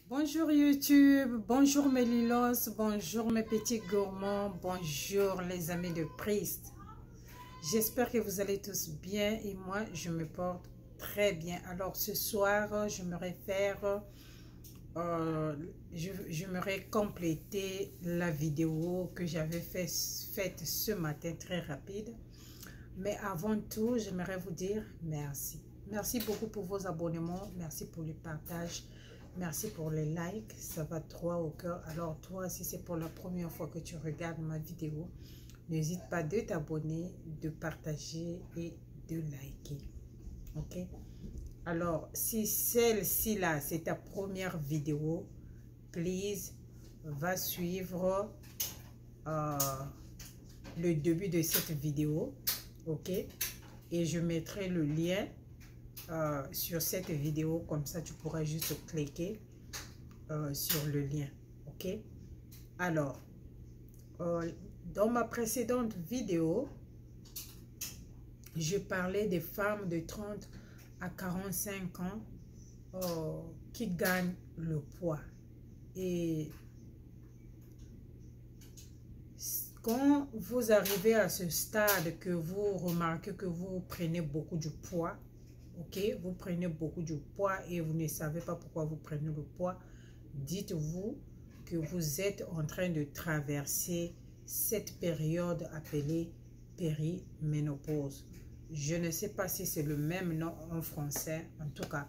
Bonjour YouTube, bonjour mes lilos, bonjour mes petits gourmands, bonjour les amis de Christ. J'espère que vous allez tous bien et moi je me porte très bien. Alors ce soir j'aimerais compléter la vidéo que j'avais faite ce matin très rapide. Mais avant tout, j'aimerais vous dire merci. Merci beaucoup pour vos abonnements, merci pour le partage. Merci pour les likes, ça va droit au cœur. Alors toi, si c'est pour la première fois que tu regardes ma vidéo, n'hésite pas de t'abonner, de partager et de liker. Ok? Alors, si celle-ci là, c'est ta première vidéo, please, va suivre le début de cette vidéo. Ok? Et je mettrai le lien sur cette vidéo, comme ça tu pourras juste cliquer sur le lien. Ok, alors dans ma précédente vidéo je parlais des femmes de 30 à 45 ans qui gagnent le poids. Et quand vous arrivez à ce stade que vous remarquez que vous prenez beaucoup du poids, ok, vous prenez beaucoup de poids et vous ne savez pas pourquoi vous prenez le poids, dites-vous que vous êtes en train de traverser cette période appelée périménopause. Je ne sais pas si c'est le même nom en français. En tout cas,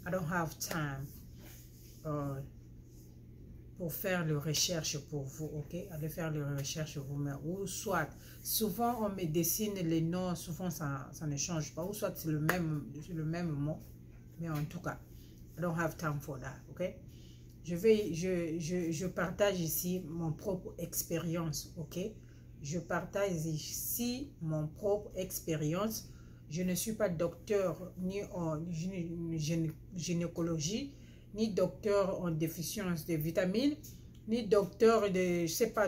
I don't have time pour faire les recherches pour vous, ok? Allez faire les recherches vous-même. Ou soit, souvent on me dessine les noms, souvent ça ne change pas. Ou soit c'est le même mot. Mais en tout cas, I don't have time for that, ok? Je partage ici mon propre expérience, ok? Je partage ici mon propre expérience. Je ne suis pas docteur ni en gynécologie, ni docteur en déficience de vitamines, ni docteur de, je sais pas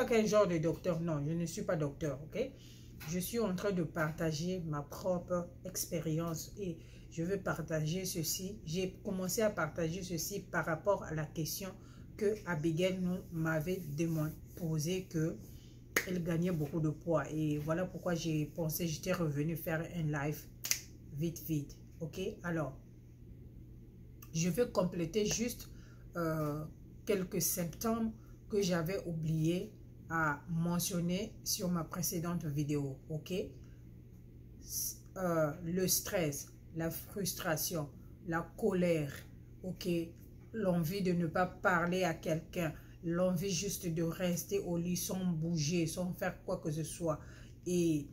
quel genre de docteur. Non, je ne suis pas docteur, ok? Je suis en train de partager ma propre expérience et je veux partager ceci. J'ai commencé à partager ceci par rapport à la question que Abigail m'avait posée, que elle gagnait beaucoup de poids. Et voilà pourquoi j'ai pensé, j'étais revenu faire un live vite. Ok, alors je vais compléter juste quelques symptômes que j'avais oublié à mentionner sur ma précédente vidéo. Ok, le stress, la frustration, la colère, ok, l'envie de ne pas parler à quelqu'un, l'envie juste de rester au lit sans bouger, sans faire quoi que ce soit, et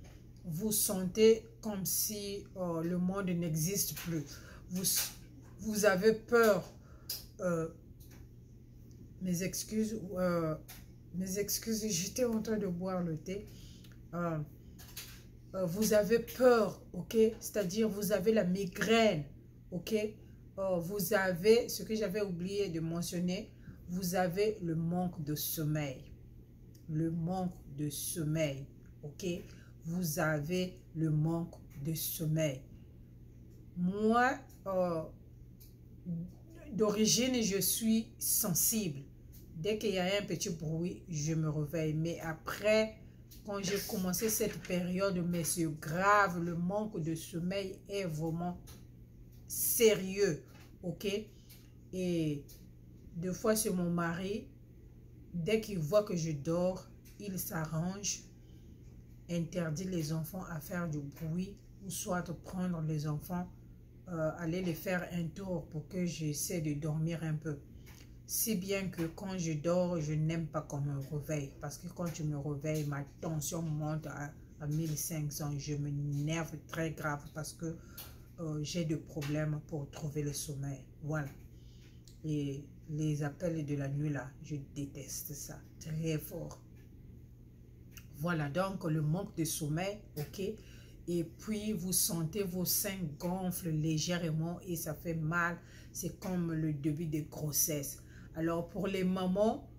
vous sentez comme si le monde n'existe plus. Vous avez peur, mes excuses, j'étais en train de boire le thé. Vous avez peur, ok, c'est-à-dire vous avez la migraine, ok, vous avez, ce que j'avais oublié de mentionner, vous avez le manque de sommeil, ok, vous avez le manque de sommeil. Moi, d'origine, je suis sensible. Dès qu'il y a un petit bruit, je me réveille. Mais après, quand j'ai commencé cette période, mais c'est grave, le manque de sommeil est vraiment sérieux, ok? Et deux fois, c'est mon mari. Dès qu'il voit que je dors, il s'arrange, interdit les enfants à faire du bruit, ou soit prendre les enfants, aller les faire un tour pour que j'essaie de dormir un peu. Si bien que quand je dors, je n'aime pas qu'on me réveille. Parce que quand je me réveille, ma tension monte à 1500. Je m'énerve très grave parce que j'ai des problèmes pour trouver le sommeil. Voilà. Et les appels de la nuit là, je déteste ça très fort. Voilà, donc le manque de sommeil, ok. Et puis vous sentez vos seins gonflent légèrement et ça fait mal. C'est comme le début de grossesse. Alors pour les mamans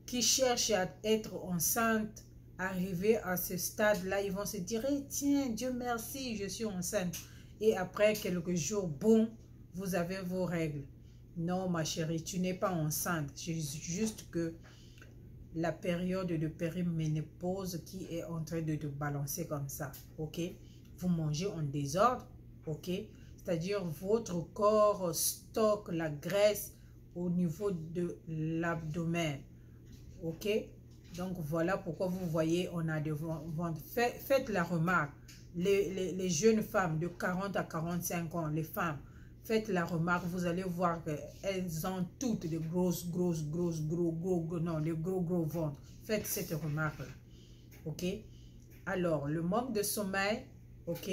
qui cherchent à être enceintes, arriver à ce stade-là, ils vont se dire hey, tiens, Dieu merci, je suis enceinte. Et après quelques jours, bon, vous avez vos règles. Non, ma chérie, tu n'es pas enceinte. C'est juste que la période de périménopause qui est en train de te balancer comme ça, ok? Vous mangez en désordre, ok? C'est-à-dire votre corps stocke la graisse au niveau de l'abdomen, ok? Donc voilà pourquoi vous voyez, on a des ventres. Faites la remarque, les jeunes femmes de 40 à 45 ans, les femmes, faites la remarque, vous allez voir qu'elles ont toutes des gros ventres. Faites cette remarque-là, ok? Alors, le manque de sommeil, ok?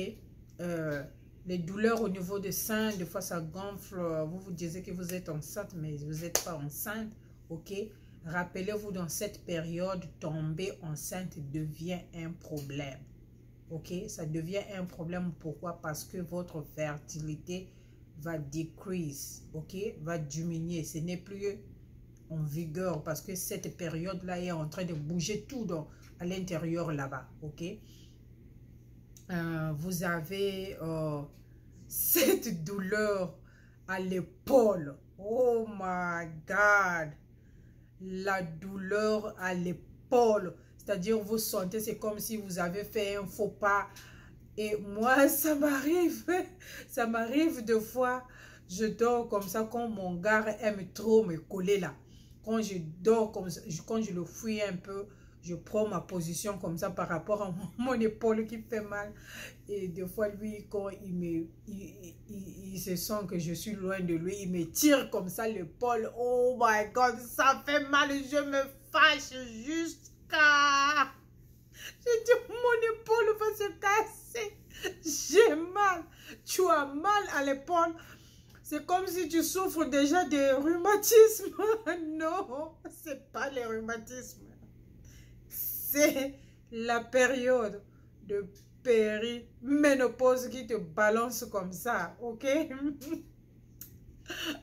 Les douleurs au niveau des seins, des fois ça gonfle, vous vous disiez que vous êtes enceinte, mais vous n'êtes pas enceinte, ok? Rappelez-vous, dans cette période, tomber enceinte devient un problème, ok? Ça devient un problème, pourquoi? Parce que votre fertilité va decrease, ok? Va diminuer, ce n'est plus en vigueur parce que cette période-là est en train de bouger tout à l'intérieur là-bas, ok? Vous avez cette douleur à l'épaule. Oh my God! La douleur à l'épaule. C'est-à-dire, vous sentez, c'est comme si vous avez fait un faux pas. Et moi, ça m'arrive. Ça m'arrive de fois. Je dors comme ça quand mon gars aime trop me coller là. Quand je dors comme ça, quand je le fuis un peu, je prends ma position comme ça par rapport à mon épaule qui fait mal. Et des fois, lui, quand il se sent que je suis loin de lui, il me tire comme ça l'épaule. Oh my God, ça fait mal. Je me fâche jusqu'à... Je dis, mon épaule va se casser. J'ai mal. Tu as mal à l'épaule. C'est comme si tu souffres déjà de rhumatisme. Non, c'est pas les rhumatismes. C'est la période de périménopause qui te balance comme ça, ok?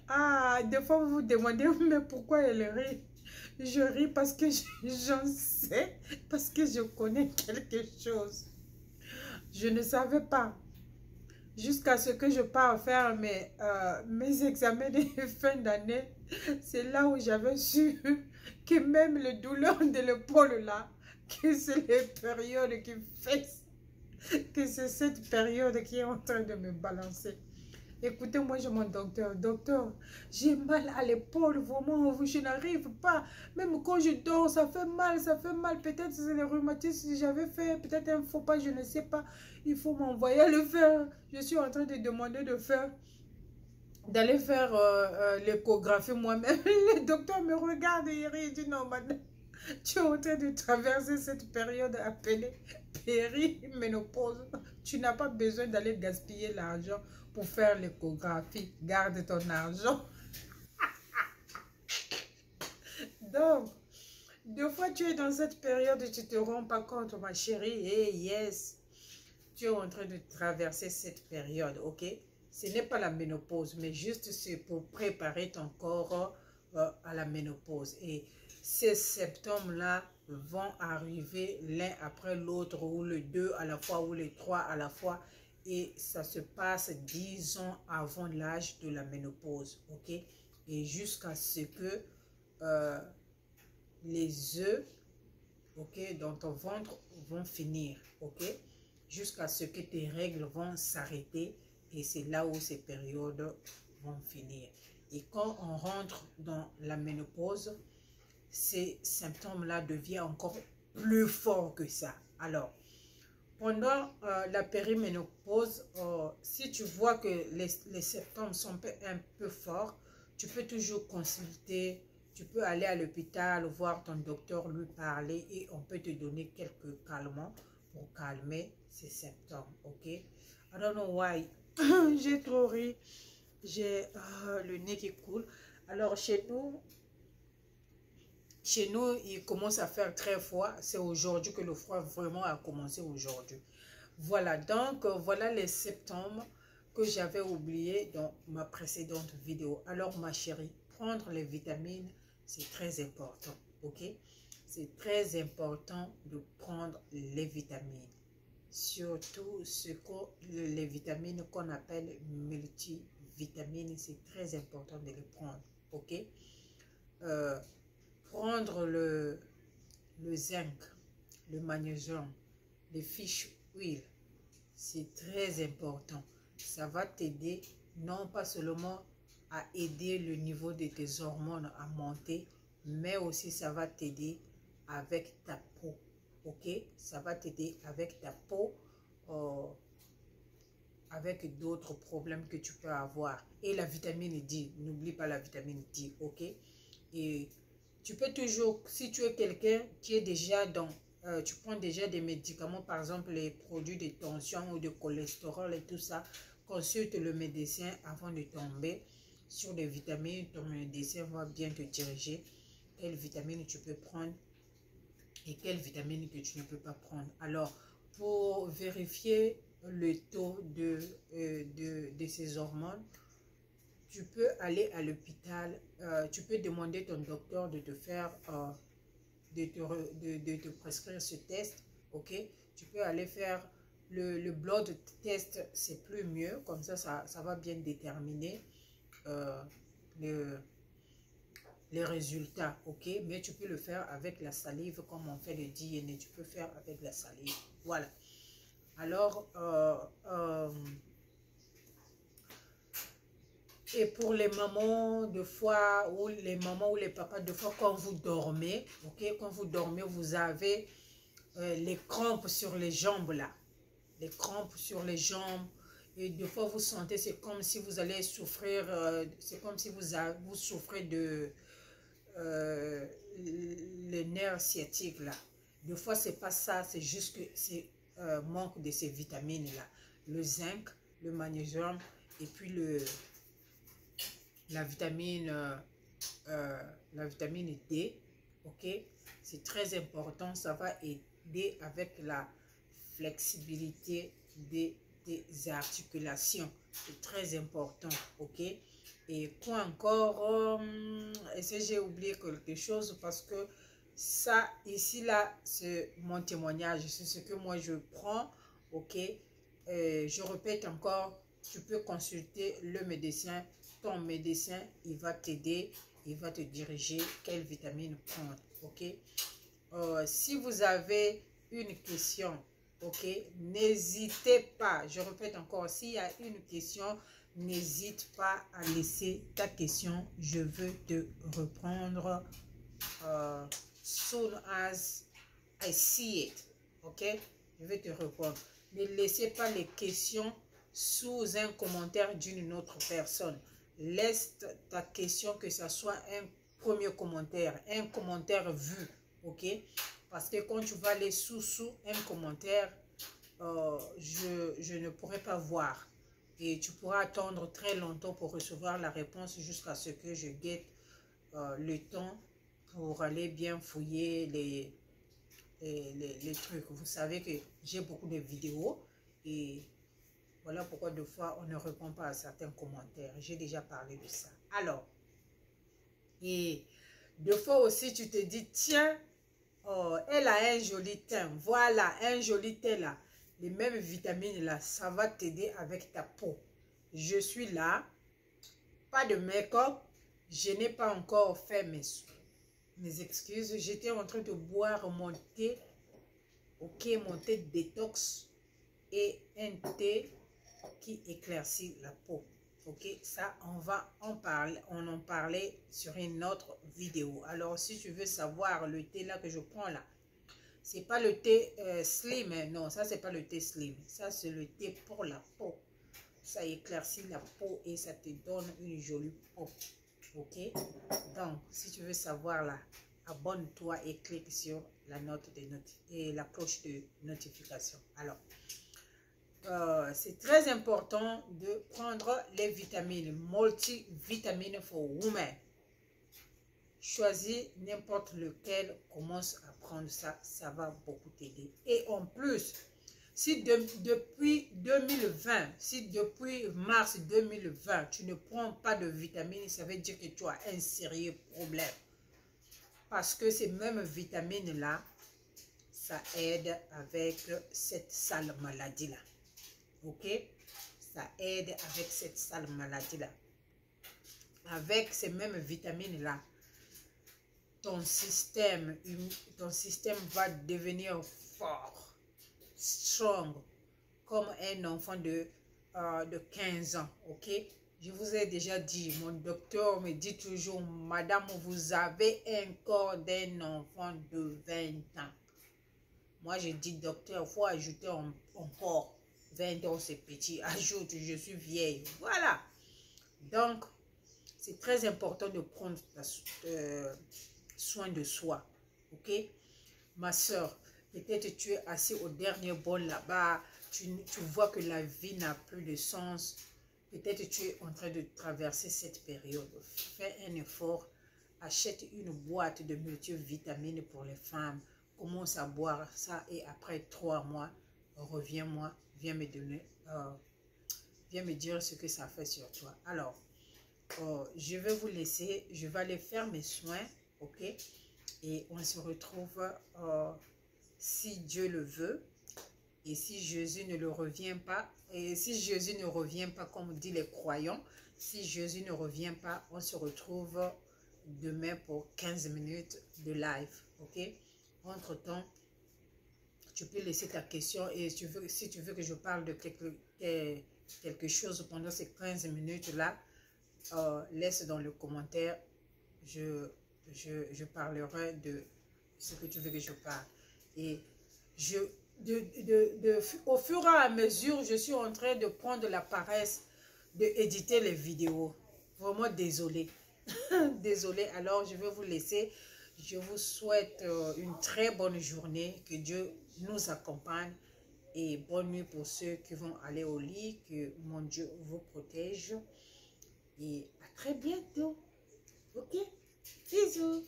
Ah, des fois vous vous demandez, mais pourquoi elle rit? Je ris parce que j'en sais, parce que je connais quelque chose. Je ne savais pas. Jusqu'à ce que je pars faire mes examens de fin d'année, c'est là où j'avais su que même le douleur de l'épaule là, que c'est les périodes qui fait, que c'est cette période qui est en train de me balancer. Écoutez, moi je mon docteur, docteur, j'ai mal à l'épaule, vraiment, je n'arrive pas. Même quand je dors, ça fait mal, peut-être c'est le rhumatisme, j'avais fait peut-être un faux pas, je ne sais pas. Il faut m'envoyer le faire. Je suis en train de demander d'aller faire l'échographie moi-même. Le docteur me regarde et il rit, il dit non, madame, tu es en train de traverser cette période appelée périménopause. Tu n'as pas besoin d'aller gaspiller l'argent pour faire l'échographie. Garde ton argent. Donc, deux fois tu es dans cette période et tu ne te rends pas compte, ma chérie. Hey, yes, tu es en train de traverser cette période, ok? Ce n'est pas la ménopause, mais juste c'est pour préparer ton corps à la ménopause. Et ces symptômes-là vont arriver l'un après l'autre, ou les deux à la fois, ou les trois à la fois. Et ça se passe 10 ans avant l'âge de la ménopause, ok? Et jusqu'à ce que les œufs, ok, dans ton ventre vont finir, ok? Jusqu'à ce que tes règles vont s'arrêter. Et c'est là où ces périodes vont finir. Et quand on rentre dans la ménopause, ces symptômes-là deviennent encore plus forts que ça. Alors, pendant la périménopause, si tu vois que les symptômes sont un peu forts, tu peux toujours consulter, tu peux aller à l'hôpital, voir ton docteur, lui parler et on peut te donner quelques calmants pour calmer ces symptômes, ok? I don't know why. J'ai trop ri. J'ai le nez qui coule. Alors, chez nous, il commence à faire très froid. C'est aujourd'hui que le froid vraiment a commencé aujourd'hui. Voilà, donc, voilà les symptômes que j'avais oubliés dans ma précédente vidéo. Alors, ma chérie, prendre les vitamines, c'est très important, ok? C'est très important de prendre les vitamines. Surtout les vitamines qu'on appelle multivitamines. vitamines, c'est très important de les prendre. Ok? Prendre le zinc, le magnésium, les fish oil, c'est très important. Ça va t'aider non pas seulement à aider le niveau de tes hormones à monter, mais aussi ça va t'aider avec ta peau. Ok? Ça va t'aider avec ta peau, avec d'autres problèmes que tu peux avoir. Et la vitamine D, n'oublie pas la vitamine D. Ok? Et tu peux toujours, si tu es quelqu'un qui est déjà dans, tu prends déjà des médicaments, par exemple les produits de tension ou de cholestérol et tout ça, consulte le médecin avant de tomber sur les vitamines. Ton médecin va bien te diriger quelles vitamines tu peux prendre et quelles vitamines que tu ne peux pas prendre. Alors, pour vérifier le taux de ces hormones, tu peux aller à l'hôpital, tu peux demander ton docteur de te faire, de te prescrire ce test, ok? Tu peux aller faire le blood test, c'est plus mieux, comme ça va bien déterminer les résultats, ok? Mais tu peux le faire avec la salive, comme on fait le DNA, tu peux faire avec la salive, voilà. Alors, et pour les mamans, de fois, ou les mamans ou les papas, de fois, quand vous dormez, ok, quand vous dormez, vous avez les crampes sur les jambes, là. Les crampes sur les jambes. Et de fois, vous sentez, c'est comme si vous allez souffrir, c'est comme si vous souffrez de les nerfs sciatiques, là. De fois, c'est pas ça, c'est juste que c'est manque de ces vitamines-là. Le zinc, le magnésium, et puis la vitamine D, ok, c'est très important, ça va aider avec la flexibilité des articulations, c'est très important, ok. Et quoi encore, est-ce que j'ai oublié quelque chose? Parce que ça, ici, là, c'est mon témoignage, c'est ce que moi je prends, ok. Je répète encore, tu peux consulter le médecin. Ton médecin, il va t'aider, il va te diriger quelle vitamine prendre, ok. Si vous avez une question, ok, n'hésitez pas, je répète encore, s'il y a une question, n'hésite pas à laisser ta question, je veux te répondre soon as I see it, ok, je vais te répondre. Ne laissez pas les questions sous un commentaire d'une autre personne. Laisse ta question, que ce soit un premier commentaire, un commentaire vu, ok? Parce que quand tu vas aller sous un commentaire, je ne pourrai pas voir. Et tu pourras attendre très longtemps pour recevoir la réponse jusqu'à ce que je guette le temps pour aller bien fouiller les trucs. Vous savez que j'ai beaucoup de vidéos et voilà pourquoi deux fois on ne répond pas à certains commentaires. J'ai déjà parlé de ça. Alors, et deux fois aussi tu te dis, tiens, oh, elle a un joli teint. Voilà, un joli teint là. Les mêmes vitamines là, ça va t'aider avec ta peau. Je suis là, pas de make-up. Je n'ai pas encore fait mes excuses. J'étais en train de boire mon thé, ok, mon thé détox et un thé qui éclaircit la peau. Ok, ça on va en parler, on en parlait sur une autre vidéo. Alors si tu veux savoir le thé là que je prends là, c'est pas le thé slim, hein, non, ça c'est pas le thé slim, ça c'est le thé pour la peau. Ça éclaircit la peau et ça te donne une jolie peau. Ok, donc si tu veux savoir là, abonne-toi et clique sur la note de et la cloche de notification. Alors c'est très important de prendre les vitamines, multivitamines for women. Choisis n'importe lequel, commence à prendre ça, ça va beaucoup t'aider. Et en plus, si depuis 2020, si depuis mars 2020, tu ne prends pas de vitamines, ça veut dire que tu as un sérieux problème. Parce que ces mêmes vitamines-là, ça aide avec cette sale maladie-là. Ok, ça aide avec cette sale maladie-là. Avec ces mêmes vitamines-là, ton système va devenir fort, strong, comme un enfant de 15 ans, ok? Je vous ai déjà dit, mon docteur me dit toujours, madame, vous avez un corps d'un enfant de 20 ans. Moi, je dis, docteur, il faut ajouter encore 20 ans, c'est petit. Ajoute, je suis vieille. Voilà. Donc, c'est très important de prendre soin de soi. Ok? Ma soeur, peut-être tu es assis au dernier bol là-bas. Tu vois que la vie n'a plus de sens. Peut-être tu es en train de traverser cette période. Fais un effort. Achète une boîte de multivitamines pour les femmes. Commence à boire ça et après 3 mois, reviens-moi, viens me dire ce que ça fait sur toi. Alors, je vais vous laisser, je vais aller faire mes soins, ok? Et on se retrouve si Dieu le veut. Et si Jésus ne le revient pas, et si Jésus ne revient pas, comme dit les croyants, si Jésus ne revient pas, on se retrouve demain pour 15 minutes de live, ok? Entre-temps, tu peux laisser ta question et si tu veux que je parle de quelque chose pendant ces 15 minutes-là, laisse dans le commentaire, je parlerai de ce que tu veux que je parle. Et au fur et à mesure, je suis en train de prendre la paresse d'éditer les vidéos. Vraiment désolée. Désolée. Alors, je vais vous laisser. Je vous souhaite une très bonne journée. Que Dieu nous accompagne. Et bonne nuit pour ceux qui vont aller au lit. Que mon Dieu vous protège. Et à très bientôt. Ok? Bisous.